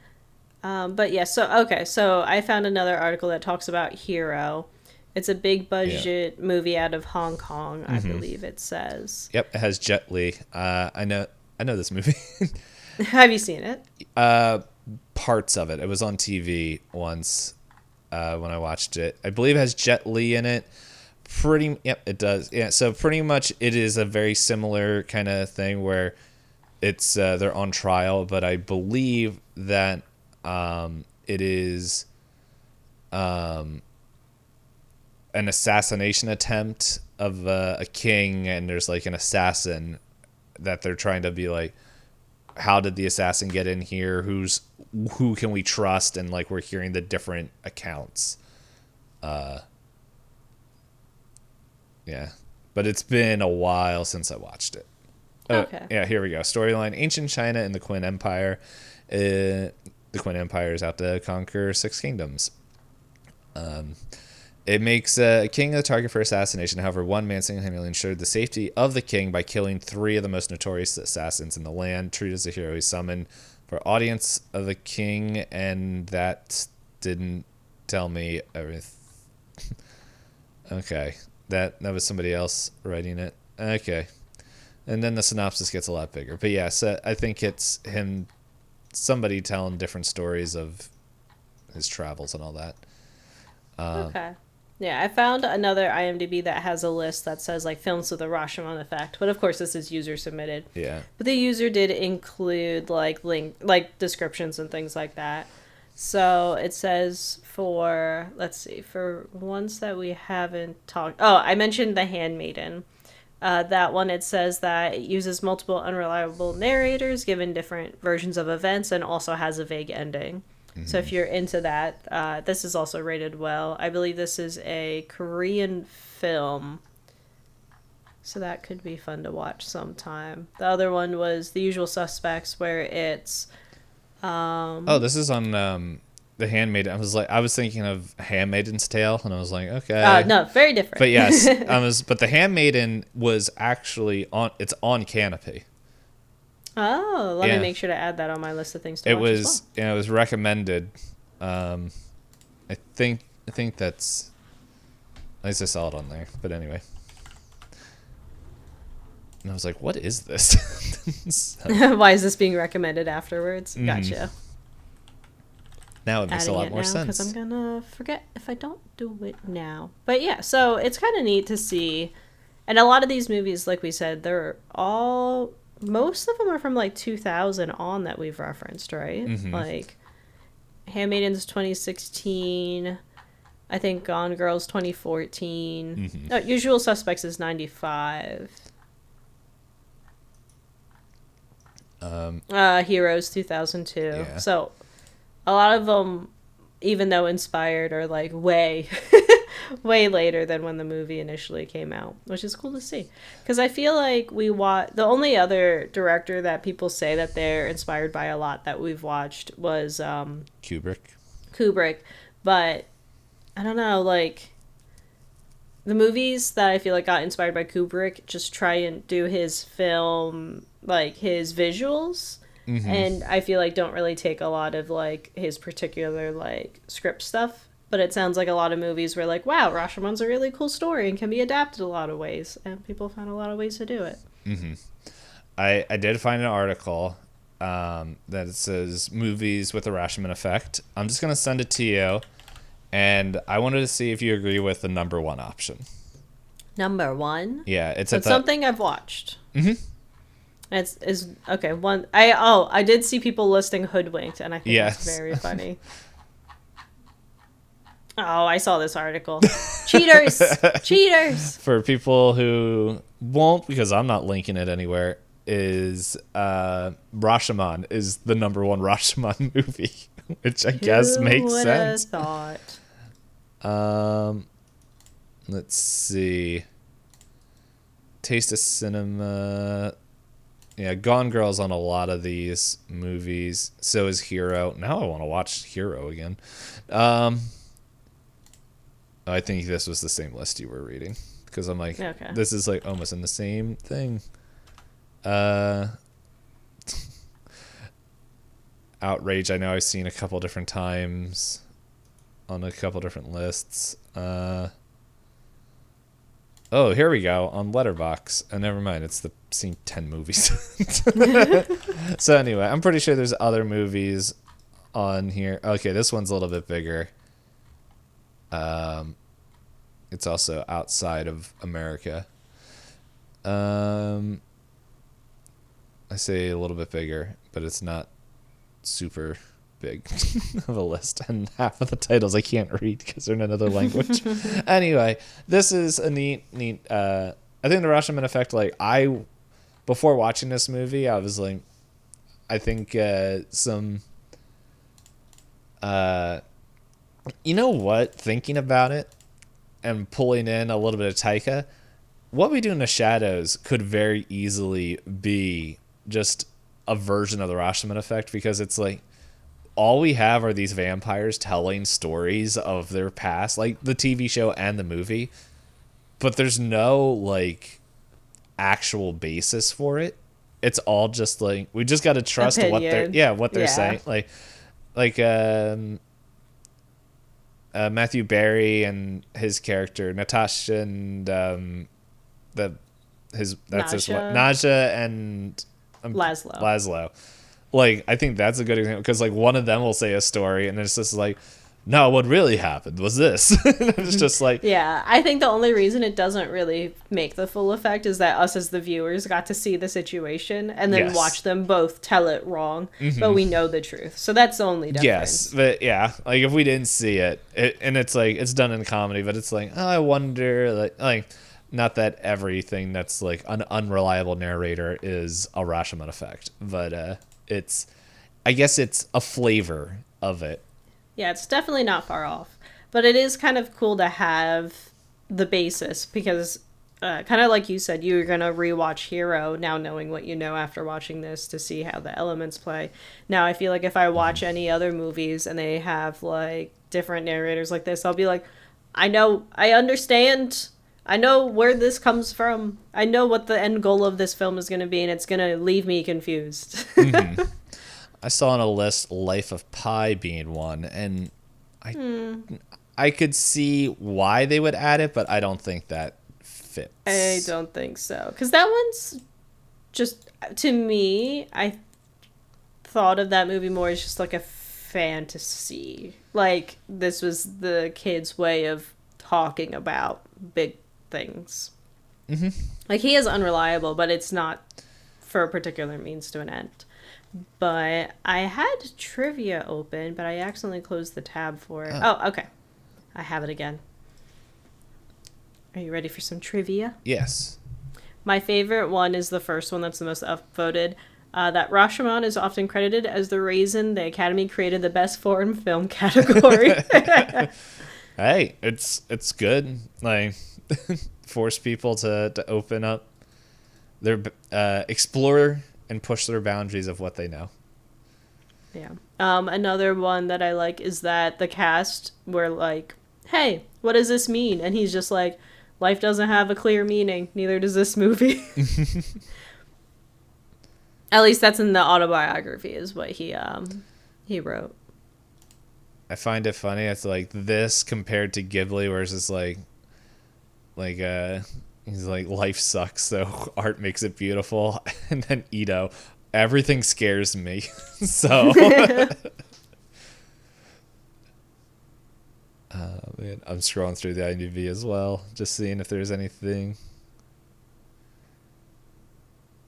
But yeah, so I found another article that talks about Hero. It's a big budget movie out of Hong Kong, I believe it says. Yep, it has Jet Li. I know this movie. Have you seen it? Parts of it. It was on TV once when I watched it. I believe it has Jet Li in it. Yep, it does. Yeah, so pretty much it is a very similar kind of thing where it's they're on trial, but I believe that it is an assassination attempt of a king, and there's like an assassin that they're trying to be like, how did the assassin get in here? Who can we trust? And like we're hearing the different accounts. Yeah, but it's been a while since I watched it. Okay. Yeah, here we go. Storyline: Ancient China and the Qin Empire. The Qin Empire is out to conquer 6 kingdoms. It makes a king the target for assassination. However, one man single-handedly ensured the safety of the king by killing 3 of the most notorious assassins in the land. Treated as a hero, he's summoned for audience of the king, and that didn't tell me everything. Okay, that was somebody else writing it. Okay, and then the synopsis gets a lot bigger. But yeah, so I think it's him, somebody telling different stories of his travels and all that. Okay. Yeah, I found another IMDb that has a list that says like films with a Rashomon effect, but of course this is user submitted. Yeah. But the user did include like descriptions and things like that. So it says for ones that we haven't talked. Oh, I mentioned The Handmaiden. That one, it says that it uses multiple unreliable narrators given different versions of events and also has a vague ending. So if you're into that, this is also rated well. I believe this is a Korean film, so that could be fun to watch sometime. The other one was The Usual Suspects, where it's this is on The Handmaiden. I was thinking of Handmaiden's Tale, and I was like, okay. No, very different. But yes, but The Handmaiden was actually on Canopy. Oh, let me make sure to add that on my list of things to watch as well. It was recommended. I think that's, at least I saw it on there. But anyway, and I was like, "What is this?" So, why is this being recommended afterwards? Gotcha. Now it makes a lot more sense. Because I'm gonna forget if I don't do it now. But yeah, so it's kind of neat to see, and a lot of these movies, like we said, most of them are from like 2000 on that we've referenced, right? Like Handmaiden's 2016. I think Gone Girl's 2014. Usual Suspects is 95. Heroes 2002. Yeah. So a lot of them, even though inspired, are like way way later than when the movie initially came out, which is cool to see. Because I feel like the only other director that people say that they're inspired by a lot that we've watched was Kubrick. But I don't know, like the movies that I feel like got inspired by Kubrick just try and do his film, like his visuals, and I feel like don't really take a lot of like his particular like script stuff. But it sounds like a lot of movies were like, wow, Rashomon's a really cool story and can be adapted a lot of ways, and people found a lot of ways to do it. I did find an article that says movies with the Rashomon effect. I'm just gonna send it to you, and I wanted to see if you agree with the number one option. Number one. Yeah, it's something I've watched. It's is okay. One. I did see people listing Hoodwinked, and I think that's very funny. Oh, I saw this article. Cheaters! Cheaters! For people who won't, because I'm not linking it anywhere, is Rashomon is the number one Rashomon movie, which I guess makes sense. Thought? Let's see. Taste of Cinema. Yeah, Gone Girl's on a lot of these movies. So is Hero. Now I want to watch Hero again. I think this was the same list you were reading, because I'm like, okay, this is like almost in the same thing. Outrage, I know I've seen a couple different times on a couple different lists. Oh, here we go on Letterboxd. Oh, never mind, it's the seen 10 movies. So anyway, I'm pretty sure there's other movies on here. Okay, this one's a little bit bigger. It's also outside of America. I say a little bit bigger, but it's not super big of a list, and half of the titles I can't read because they're in another language. Anyway, this is a neat I think the Rashomon effect, like, before watching this movie, I was like, I think some you know what, thinking about it and pulling in a little bit of Taika, What We Do in the Shadows could very easily be just a version of the Rashomon effect, because it's like all we have are these vampires telling stories of their past, like the TV show and the movie, but there's no like actual basis for it. It's all just like, we just got to trust Opinion. what they're saying, like Matthew Barry and his character Natasha and Naja and Laszlo. Like, I think that's a good example, because like one of them will say a story and it's just like, no, what really happened was this. It's just like, yeah, I think the only reason it doesn't really make the full effect is that us as the viewers got to see the situation and then watch them both tell it wrong, but we know the truth. So that's the only difference. Yes, but yeah, like if we didn't see it, and it's like, it's done in comedy, but it's like, oh, I wonder, like not that everything that's like an unreliable narrator is a Rashomon effect, but I guess it's a flavor of it. Yeah, it's definitely not far off. But it is kind of cool to have the basis, because kind of like you said, you're going to rewatch Hero now knowing what you know after watching this to see how the elements play. Now, I feel like if I watch any other movies and they have like different narrators like this, I'll be like, I understand. I know where this comes from. I know what the end goal of this film is going to be, and it's going to leave me confused. I saw on a list Life of Pi being one, and I could see why they would add it, but I don't think that fits. I don't think so. Because that one's just, to me, I thought of that movie more as just like a fantasy. Like, this was the kid's way of talking about big things. Like, he is unreliable, but it's not for a particular means to an end. But I had trivia open, but I accidentally closed the tab for it. Oh, okay. I have it again. Are you ready for some trivia? Yes. My favorite one is the first one that's the most upvoted. That Rashomon is often credited as the reason the Academy created the Best Foreign Film category. Hey, it's good. Like, force people to open up their explore and push their boundaries of what they know. Yeah. Another one that I like is that the cast were like, hey, what does this mean? And he's just like, Life doesn't have a clear meaning. Neither does this movie. At least that's in the autobiography, is what he wrote. I find it funny. It's like this compared to Ghibli, where it's just like he's like, life sucks, so art makes it beautiful. And then Ito, everything scares me. So man, I'm scrolling through the IMDb as well, just seeing if there's anything.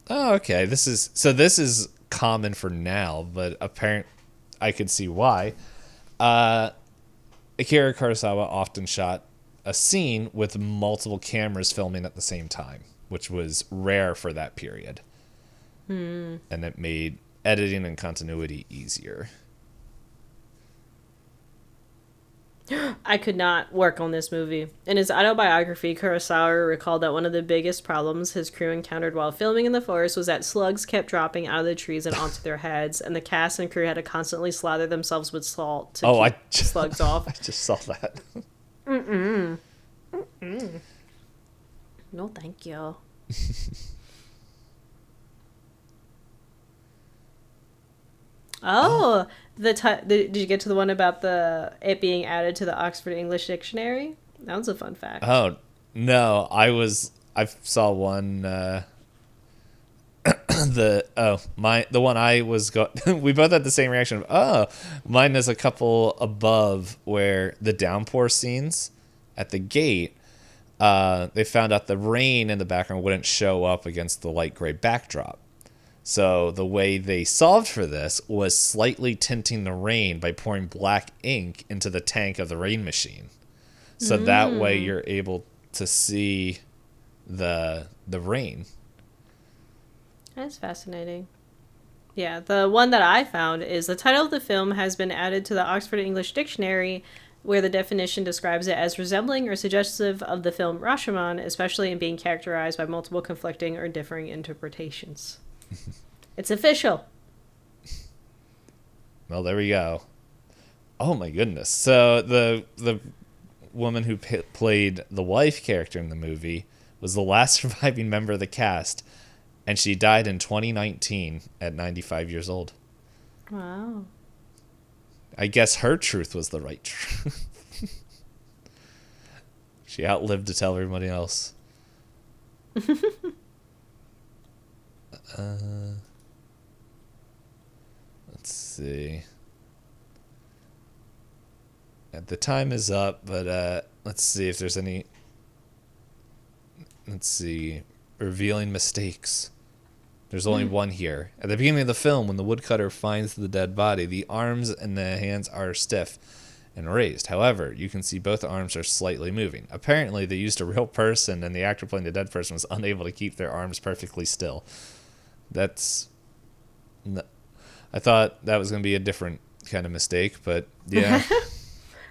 Oh, okay. This is common for now, but apparent I could see why. Akira Kurosawa often shot a scene with multiple cameras filming at the same time, which was rare for that period. And it made editing and continuity easier. I could not work on this movie. In his autobiography, Kurosawa recalled that one of the biggest problems his crew encountered while filming in the forest was that slugs kept dropping out of the trees and onto their heads, and the cast and crew had to constantly slather themselves with salt to keep slugs off. I just saw that. No, thank you. Oh, did you get to the one about it being added to the Oxford English Dictionary? That was a fun fact. Oh no, I saw one. The one I was we both had the same reaction of, mine is a couple above where the downpour scenes at the gate. They found out the rain in the background wouldn't show up against the light gray backdrop. So the way they solved for this was slightly tinting the rain by pouring black ink into the tank of the rain machine. So that way you're able to see the rain. That's fascinating. Yeah, the one that I found is the title of the film has been added to the Oxford English Dictionary, where the definition describes it as resembling or suggestive of the film Rashomon, especially in being characterized by multiple conflicting or differing interpretations. It's official. Well, there we go. Oh my goodness. So the woman who played the wife character in the movie was the last surviving member of the cast, and she died in 2019 at 95 years old. Wow. I guess her truth was the right truth. She outlived to tell everybody else. Let's see. The time is up, but let's see if there's any. Let's see. Revealing mistakes. There's only one here. At the beginning of the film, when the woodcutter finds the dead body, the arms and the hands are stiff and raised. However, you can see both arms are slightly moving. Apparently, they used a real person, and the actor playing the dead person was unable to keep their arms perfectly still. That's... I thought that was going to be a different kind of mistake, but yeah.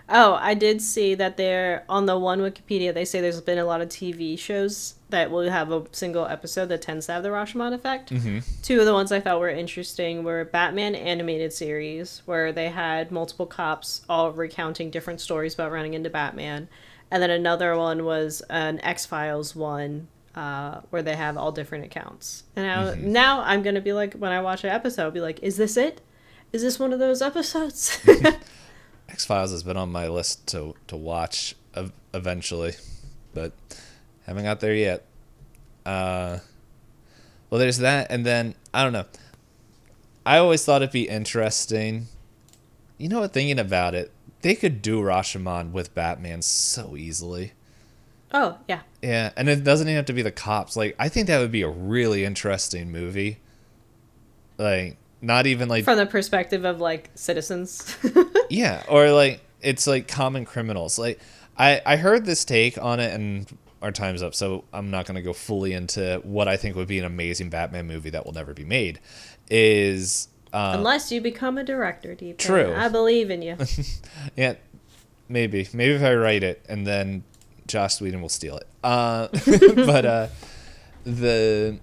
Oh, I did see that on the one Wikipedia, they say there's been a lot of TV shows that will have a single episode that tends to have the Rashomon effect. Mm-hmm. Two of the ones I thought were interesting were Batman animated series, where they had multiple cops all recounting different stories about running into Batman. And then another one was an X-Files one, where they have all different accounts. And now I'm going to be like, when I watch an episode, I'll be like, is this it? Is this one of those episodes? X-Files has been on my list to watch eventually, but haven't got there yet. Well, there's that, and then, I don't know. I always thought it'd be interesting. You know what, thinking about it, they could do Rashomon with Batman so easily. Oh, yeah. Yeah, and it doesn't even have to be the cops. Like, I think that would be a really interesting movie. Like, not even like... From the perspective of, like, citizens. Yeah, or like it's like common criminals. Like I heard this take on it, and our time's up, so I'm not going to go fully into what I think would be an amazing Batman movie that will never be made. Is unless you become a director, Deep. True. I believe in you. Yeah, maybe if I write it and then Joss Whedon will steal it. But the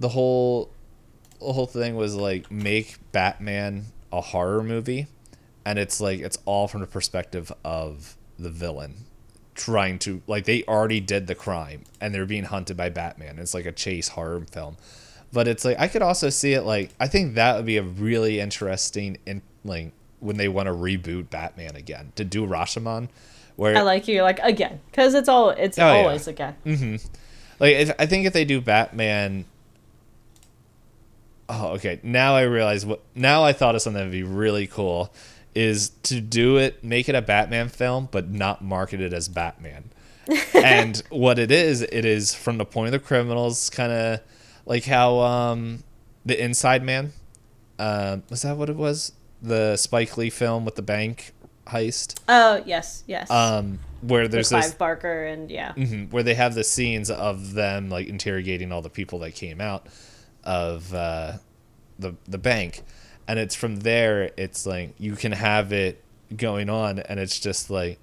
whole thing was like make Batman a horror movie. And it's like it's all from the perspective of the villain. trying to, like, they already did the crime and they're being hunted by Batman. It's like a chase horror film. But it's like, I could also see it, like, I think that would be a really interesting, like, when they want to reboot Batman again, to do Rashomon, where I like you're like again, because it's always again. Like, I think if they do Batman. Oh, okay. Now I realize now I thought of something that would be really cool, is to do it, make it a Batman film, but not market it as Batman. And what it is from the point of the criminals, kind of like how the Inside Man, was that what it was? The Spike Lee film with the bank heist. Oh yes. Where there's Clive this Barker and where they have the scenes of them like interrogating all the people that came out of the bank, and it's from there, it's like you can have it going on, and it's just like,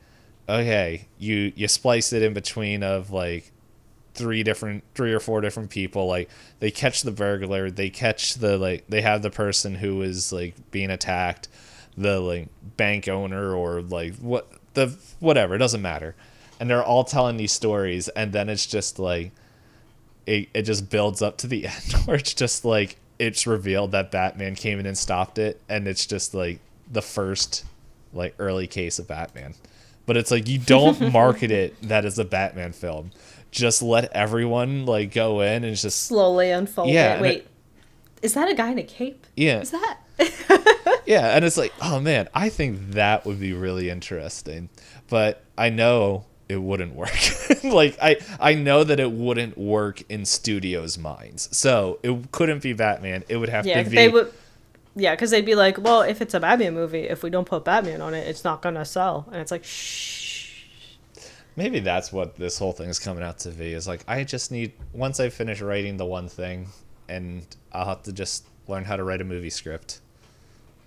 okay, you splice it in between of like three or four different people. Like, they catch the burglar, they catch they have the person who is like being attacked, the like bank owner, or like whatever, it doesn't matter, and they're all telling these stories, and then it's just like it just builds up to the end where it's just like it's revealed that Batman came in and stopped it, and it's just like the first like early case of Batman. But it's like, you don't market it that as a Batman film. Just let everyone like go in and just slowly unfold it. Wait, is that a guy in a cape? Yeah. Is that? Yeah, and it's like, oh man, I think that would be really interesting. But I know it wouldn't work. Like, I know that it wouldn't work in studios' minds. So it couldn't be Batman. It would have to be. They would. Yeah, because they'd be like, well, if it's a Batman movie, if we don't put Batman on it, it's not gonna sell. And it's like, shh. Maybe that's what this whole thing is coming out to be. Is like, I just need, once I finish writing the one thing, and I'll have to just learn how to write a movie script.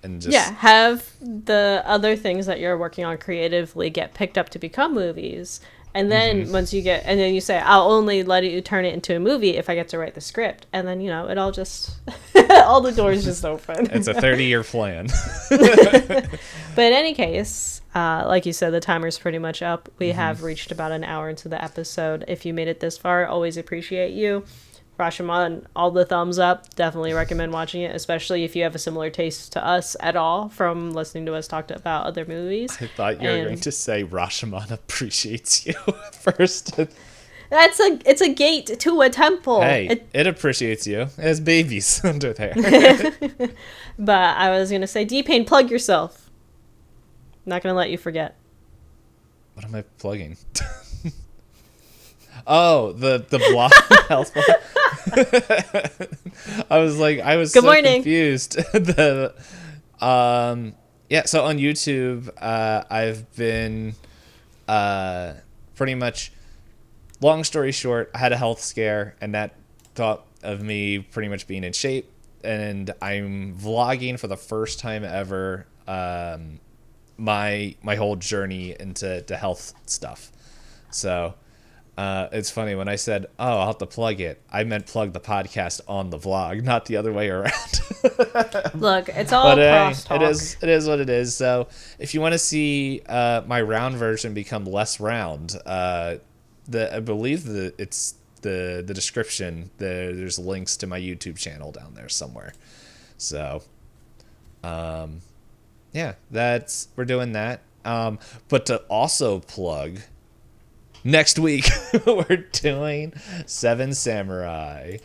And just have the other things that you're working on creatively get picked up to become movies, and then once you get, and then you say, I'll only let you turn it into a movie if I get to write the script, and then it all just all the doors just open. It's a 30-year plan. But in any case, like you said, the timer's pretty much up. We have reached about an hour into the episode. If you made it this far, always appreciate you. Rashomon, all the thumbs up. Definitely recommend watching it, especially if you have a similar taste to us at all from listening to us talk about other movies. I thought you were going to say Rashomon appreciates you first. It's a gate to a temple. Hey, it appreciates you. It has babies under there. But I was going to say, Dpayne, plug yourself. Not going to let you forget. What am I plugging? Oh, the blog health blog. I was Good morning. Confused. So on YouTube, I've been pretty much, long story short, I had a health scare, and that thought of me pretty much being in shape, and I'm vlogging for the first time ever my whole journey into health stuff. So it's funny, when I said, oh, I'll have to plug it, I meant plug the podcast on the vlog, not the other way around. Look, it's all crosstalk. It is what it is. So if you want to see my round version become less round, I believe it's the description. There's links to my YouTube channel down there somewhere. So yeah, we're doing that. But to also plug, next week we're doing Seven Samurai.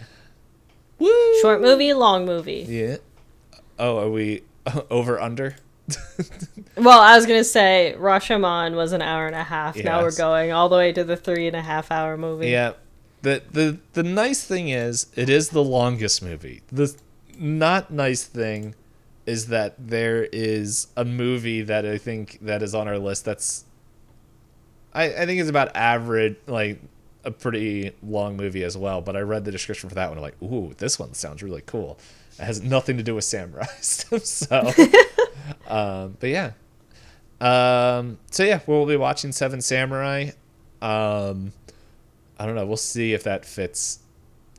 Woo! Short movie, long movie. Yeah. Oh, are we over under? Well, I was gonna say Rashomon was an hour and a half. Yes. Now we're going all the way to the 3.5 hour movie. Yeah. The nice thing is, it is the longest movie. The not nice thing is that there is a movie that I think that is on our list that's, I think it's about average, like a pretty long movie as well. But I read the description for that one. I'm like, ooh, this one sounds really cool. It has nothing to do with samurais. But yeah. So yeah, we'll be watching Seven Samurai. I don't know. We'll see if that fits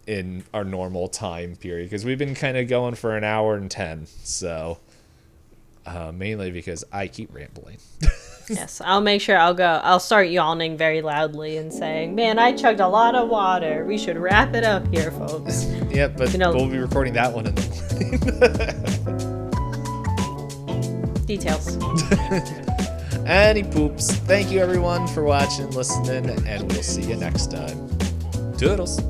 in our normal time period, because we've been kind of going for an hour and 10. So mainly because I keep rambling. Yes, I'll make sure I'll start yawning very loudly and saying, "Man, I chugged a lot of water. We should wrap it up here, folks." Yeah, but we'll be recording that one in the morning. Details. Any poops. Thank you everyone for watching, listening, and we'll see you next time. Toodles.